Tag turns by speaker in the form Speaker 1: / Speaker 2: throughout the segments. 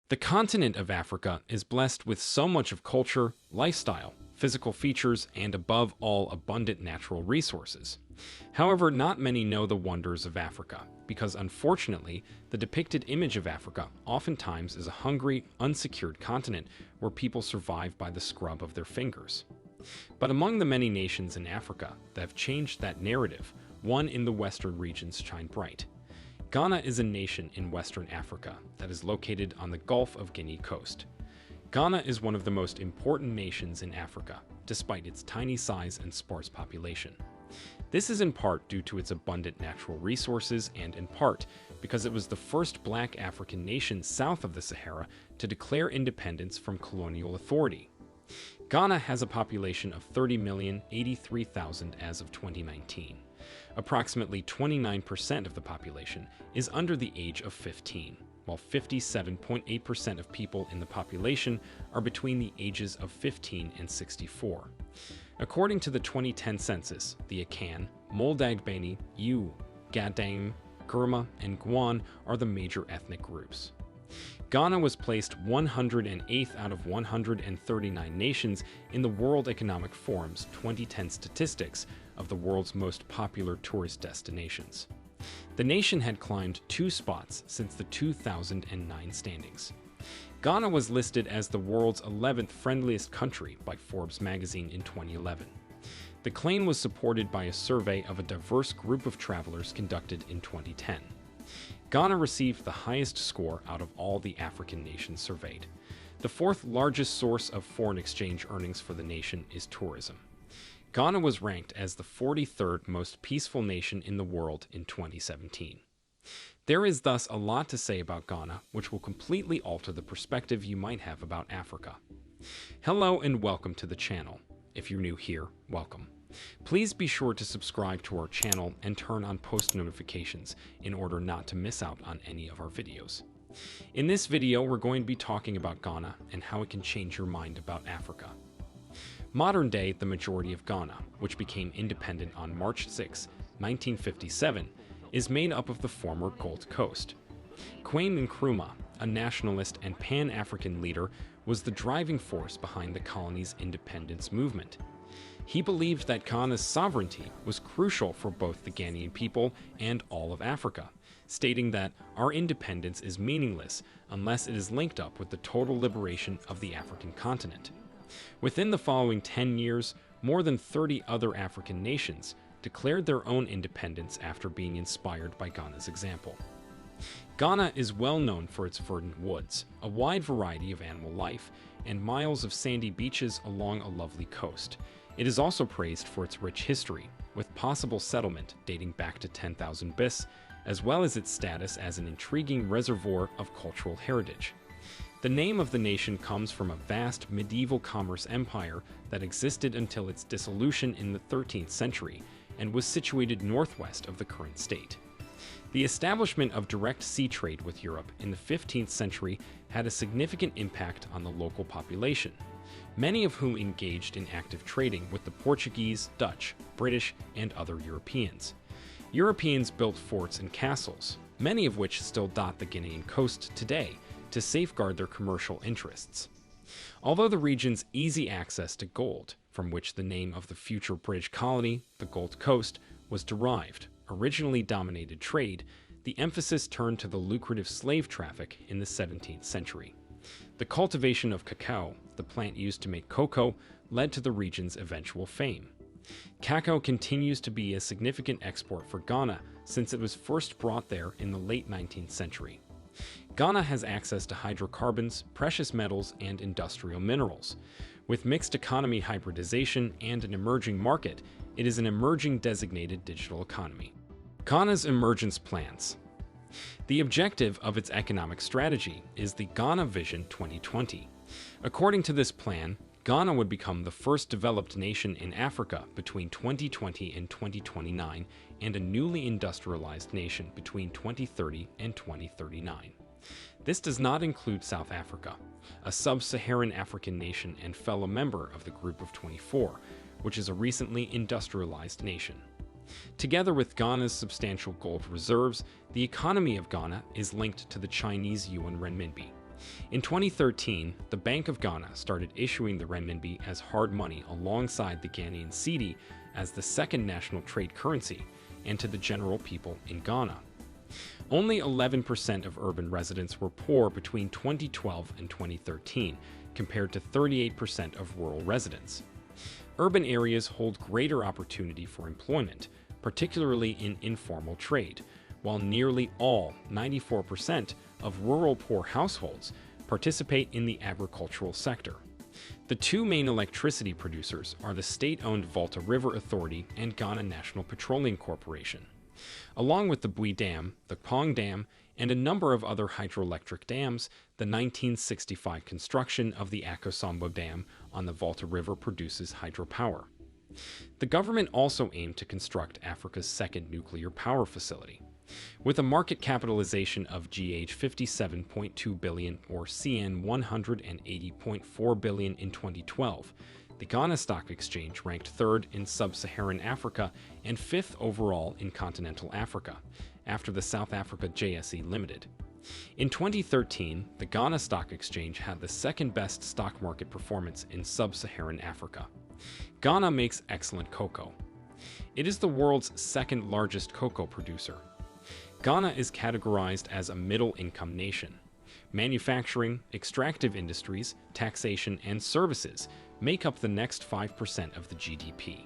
Speaker 1: The continent of Africa is blessed with so much of culture, lifestyle, physical features, and above all, abundant natural resources. However, not many know the wonders of Africa, because unfortunately, the depicted image of Africa oftentimes is a hungry, unsecured continent where people survive by the scrub of their fingers. But among the many nations in Africa that have changed that narrative, one in the western regions shine bright. Ghana is a nation in Western Africa that is located on the Gulf of Guinea coast. Ghana is one of the most important nations in Africa, despite its tiny size and sparse population. This is in part due to its abundant natural resources and in part because it was the first black African nation south of the Sahara to declare independence from colonial authority. Ghana has a population of 30,083,000 as of 2019. Approximately 29% of the population is under the age of 15, while 57.8% of people in the population are between the ages of 15 and 64. According to the 2010 census, the Akan, Moldagbani, Ewe, Gadang, Gurma, and Gwan are the major ethnic groups. Ghana was placed 108th out of 139 nations in the World Economic Forum's 2010 statistics of the world's most popular tourist destinations. The nation had climbed 2 spots since the 2009 standings. Ghana was listed as the world's 11th friendliest country by Forbes magazine in 2011. The claim was supported by a survey of a diverse group of travelers conducted in 2010. Ghana received the highest score out of all the African nations surveyed. The 4th largest source of foreign exchange earnings for the nation is tourism. Ghana was ranked as the 43rd most peaceful nation in the world in 2017. There is thus a lot to say about Ghana, which will completely alter the perspective you might have about Africa. Hello and welcome to the channel. If you're new here, welcome. Please be sure to subscribe to our channel and turn on post notifications in order not to miss out on any of our videos. In this video, we're going to be talking about Ghana and how it can change your mind about Africa. Modern day, the majority of Ghana, which became independent on March 6, 1957, is made up of the former Gold Coast. Kwame Nkrumah, a nationalist and Pan-African leader, was the driving force behind the colony's independence movement. He believed that Ghana's sovereignty was crucial for both the Ghanaian people and all of Africa, stating that our independence is meaningless unless it is linked up with the total liberation of the African continent. Within the following 10 years, more than 30 other African nations declared their own independence after being inspired by Ghana's example. Ghana is well known for its verdant woods, a wide variety of animal life, and miles of sandy beaches along a lovely coast. It is also praised for its rich history, with possible settlement dating back to 10,000 BC, as well as its status as an intriguing reservoir of cultural heritage. The name of the nation comes from a vast medieval commerce empire that existed until its dissolution in the 13th century and was situated northwest of the current state. The establishment of direct sea trade with Europe in the 15th century had a significant impact on the local population, many of whom engaged in active trading with the Portuguese, Dutch, British, and other Europeans. Europeans built forts and castles, many of which still dot the Guinean coast today, to safeguard their commercial interests. Although the region's easy access to gold, from which the name of the future British colony, the Gold Coast, was derived, originally dominated trade, the emphasis turned to the lucrative slave traffic in the 17th century. The cultivation of cacao, the plant used to make cocoa, led to the region's eventual fame. Cacao continues to be a significant export for Ghana since it was first brought there in the late 19th century. Ghana has access to hydrocarbons, precious metals, and industrial minerals. With mixed economy hybridization and an emerging market, it is an emerging designated digital economy. Ghana's emergence plans. The objective of its economic strategy is the Ghana Vision 2020. According to this plan, Ghana would become the first developed nation in Africa between 2020 and 2029 and a newly industrialized nation between 2030 and 2039. This does not include South Africa, a sub-Saharan African nation and fellow member of the Group of 24, which is a recently industrialized nation. Together with Ghana's substantial gold reserves, the economy of Ghana is linked to the Chinese yuan renminbi, In 2013, the Bank of Ghana started issuing the renminbi as hard money alongside the Ghanaian cedi as the second national trade currency and to the general people in Ghana. Only 11% of urban residents were poor between 2012 and 2013, compared to 38% of rural residents. Urban areas hold greater opportunity for employment, particularly in informal trade, while nearly all, 94%, of rural poor households participate in the agricultural sector. The two main electricity producers are the state-owned Volta River Authority and Ghana National Petroleum Corporation. Along with the Bui Dam, the Pong Dam, and a number of other hydroelectric dams, the 1965 construction of the Akosombo Dam on the Volta River produces hydropower. The government also aimed to construct Africa's second nuclear power facility. With a market capitalization of GH 57.2 billion or CN 180.4 billion in 2012, the Ghana Stock Exchange ranked third in sub-Saharan Africa and fifth overall in continental Africa, after the South Africa JSE Limited. In 2013, the Ghana Stock Exchange had the second best stock market performance in sub-Saharan Africa. Ghana makes excellent cocoa. It is the world's second largest cocoa producer. Ghana is categorized as a middle-income nation. Manufacturing, extractive industries, taxation, and services make up the next 5% of the GDP.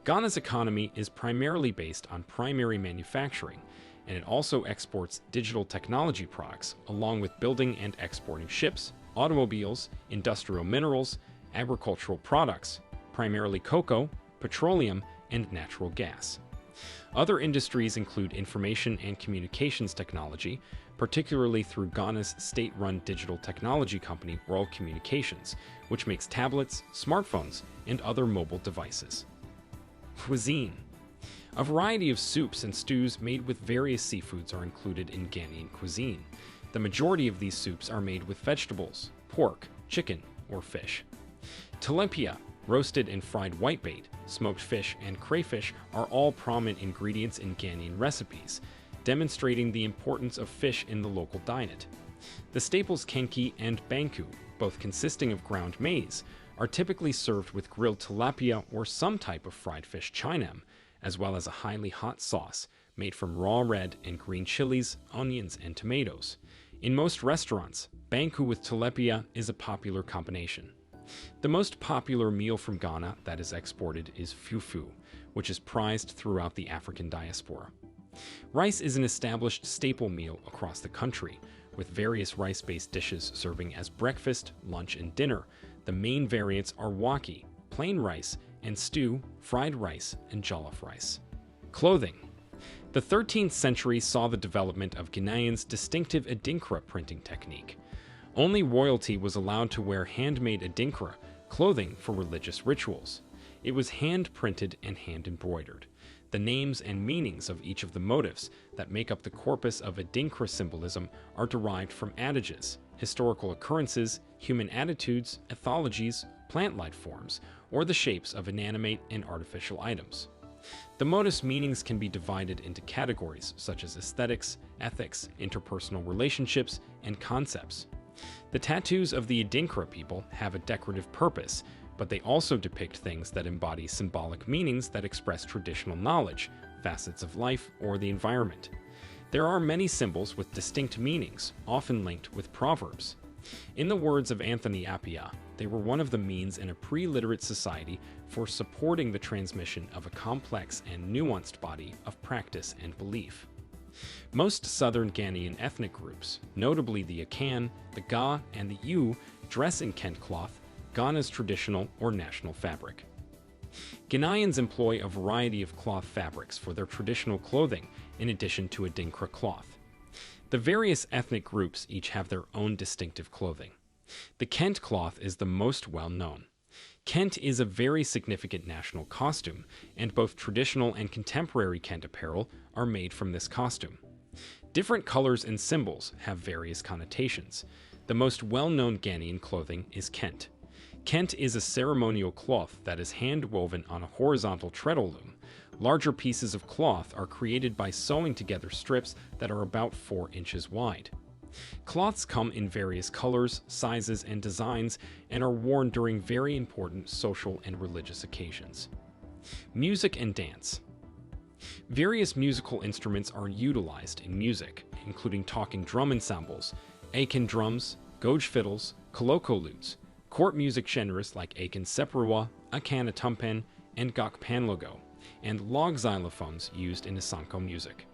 Speaker 1: Ghana's economy is primarily based on primary manufacturing, and it also exports digital technology products, along with building and exporting ships, automobiles, industrial minerals, agricultural products, primarily cocoa, petroleum, and natural gas. Other industries include information and communications technology, particularly through Ghana's state-run digital technology company World Communications, which makes tablets, smartphones, and other mobile devices. Cuisine. A variety of soups and stews made with various seafoods are included in Ghanaian cuisine. The majority of these soups are made with vegetables, pork, chicken, or fish. Tilapia, roasted and fried whitebait, smoked fish, and crayfish are all prominent ingredients in Ghanaian recipes, demonstrating the importance of fish in the local diet. The staples kenki and banku, both consisting of ground maize, are typically served with grilled tilapia or some type of fried fish chinem, as well as a highly hot sauce made from raw red and green chilies, onions, and tomatoes. In most restaurants, banku with tilapia is a popular combination. The most popular meal from Ghana that is exported is fufu, which is prized throughout the African diaspora. Rice is an established staple meal across the country, with various rice-based dishes serving as breakfast, lunch, and dinner. The main variants are waki, plain rice, and stew, fried rice, and jollof rice. Clothing. The 13th century saw the development of Ghanaians' distinctive adinkra printing technique. Only royalty was allowed to wear handmade adinkra, clothing for religious rituals. It was hand-printed and hand-embroidered. The names and meanings of each of the motifs that make up the corpus of adinkra symbolism are derived from adages, historical occurrences, human attitudes, ethologies, plant life forms, or the shapes of inanimate and artificial items. The motifs' meanings can be divided into categories such as aesthetics, ethics, interpersonal relationships, and concepts. The tattoos of the Adinkra people have a decorative purpose, but they also depict things that embody symbolic meanings that express traditional knowledge, facets of life, or the environment. There are many symbols with distinct meanings, often linked with proverbs. In the words of Anthony Appiah, they were one of the means in a pre-literate society for supporting the transmission of a complex and nuanced body of practice and belief. Most southern Ghanaian ethnic groups, notably the Akan, the Ga, and the Ewe, dress in Kent cloth, Ghana's traditional or national fabric. Ghanaians employ a variety of cloth fabrics for their traditional clothing, in addition to Adinkra cloth. The various ethnic groups each have their own distinctive clothing. The Kent cloth is the most well-known. Kent is a very significant national costume, and both traditional and contemporary Kent apparel are made from this costume. Different colors and symbols have various connotations. The most well-known Ghanaian clothing is Kent. Kent is a ceremonial cloth that is hand-woven on a horizontal treadle loom. Larger pieces of cloth are created by sewing together strips that are about 4 inches wide. Cloths come in various colors, sizes, and designs and are worn during very important social and religious occasions. Music and dance. Various musical instruments are utilized in music, including talking drum ensembles, Akan drums, Goj fiddles, Koloko lutes, court music genres like Akan Seprawa, Akan Atumpen, and Gok Panlogo, and log xylophones used in Asanko music.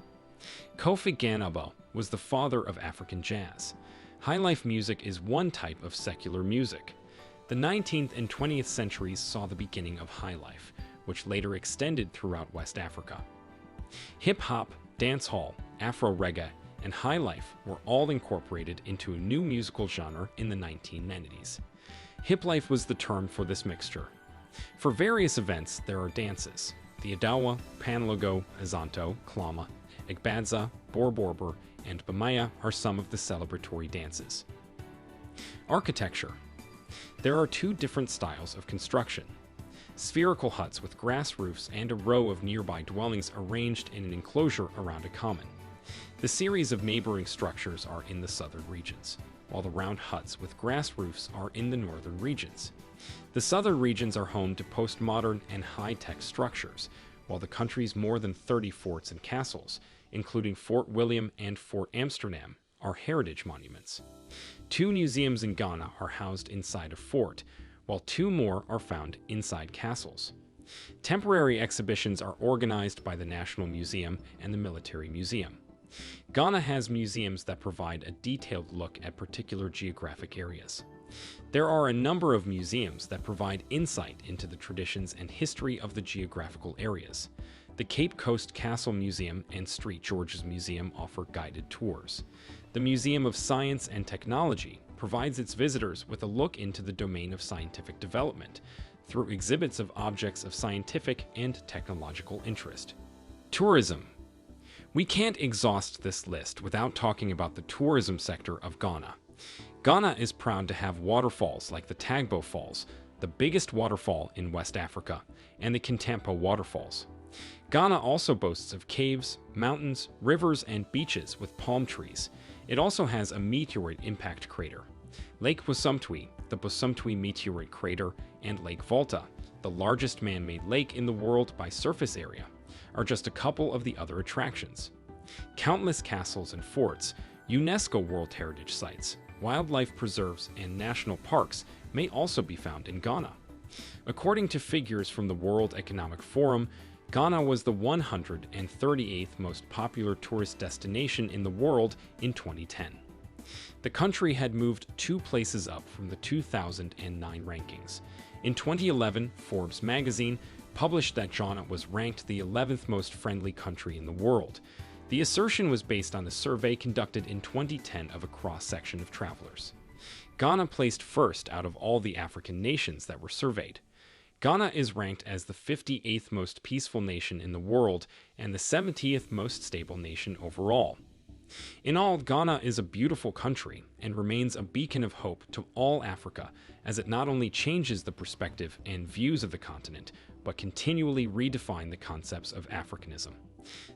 Speaker 1: Kofi Ganaba was the father of African jazz. Highlife music is one type of secular music. The 19th and 20th centuries saw the beginning of highlife, which later extended throughout West Africa. Hip-hop, dancehall, Afro-reggae, and highlife were all incorporated into a new musical genre in the 1990s. Hiplife was the term for this mixture. For various events, there are dances. The Adawa, Panlogo, Azanto, Klama, Igbadza, Borborber, and Bamaya are some of the celebratory dances. Architecture. There are two different styles of construction. Spherical huts with grass roofs and a row of nearby dwellings arranged in an enclosure around a common. The series of neighboring structures are in the southern regions, while the round huts with grass roofs are in the northern regions. The southern regions are home to postmodern and high-tech structures, while the country's more than 30 forts and castles, including Fort William and Fort Amsterdam, are heritage monuments. 2 museums in Ghana are housed inside a fort, while 2 more are found inside castles. Temporary exhibitions are organized by the National Museum and the Military Museum. Ghana has museums that provide a detailed look at particular geographic areas. There are a number of museums that provide insight into the traditions and history of the geographical areas. The Cape Coast Castle Museum and St. George's Museum offer guided tours. The Museum of Science and Technology provides its visitors with a look into the domain of scientific development through exhibits of objects of scientific and technological interest. Tourism. We can't exhaust this list without talking about the tourism sector of Ghana. Ghana is proud to have waterfalls like the Tagbo Falls, the biggest waterfall in West Africa, and the Kintampo Waterfalls. Ghana also boasts of caves, mountains, rivers, and beaches with palm trees. It also has a meteorite impact crater. Lake Bosumtwi, the Bosumtwi meteorite crater, and Lake Volta, the largest man-made lake in the world by surface area, are just a couple of the other attractions. Countless castles and forts, UNESCO World Heritage Sites, wildlife preserves, and national parks may also be found in Ghana. According to figures from the World Economic Forum, Ghana was the 138th most popular tourist destination in the world in 2010. The country had moved 2 places up from the 2009 rankings. In 2011, Forbes magazine published that Ghana was ranked the 11th most friendly country in the world. The assertion was based on a survey conducted in 2010 of a cross-section of travelers. Ghana placed first out of all the African nations that were surveyed. Ghana is ranked as the 58th most peaceful nation in the world and the 70th most stable nation overall. In all, Ghana is a beautiful country and remains a beacon of hope to all Africa, as it not only changes the perspective and views of the continent, but continually redefine the concepts of Africanism.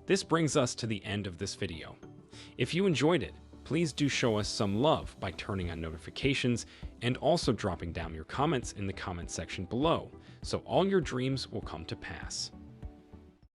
Speaker 1: This brings us to the end of this video. If you enjoyed it, please do show us some love by turning on notifications and also dropping down your comments in the comment section below, so all your dreams will come to pass.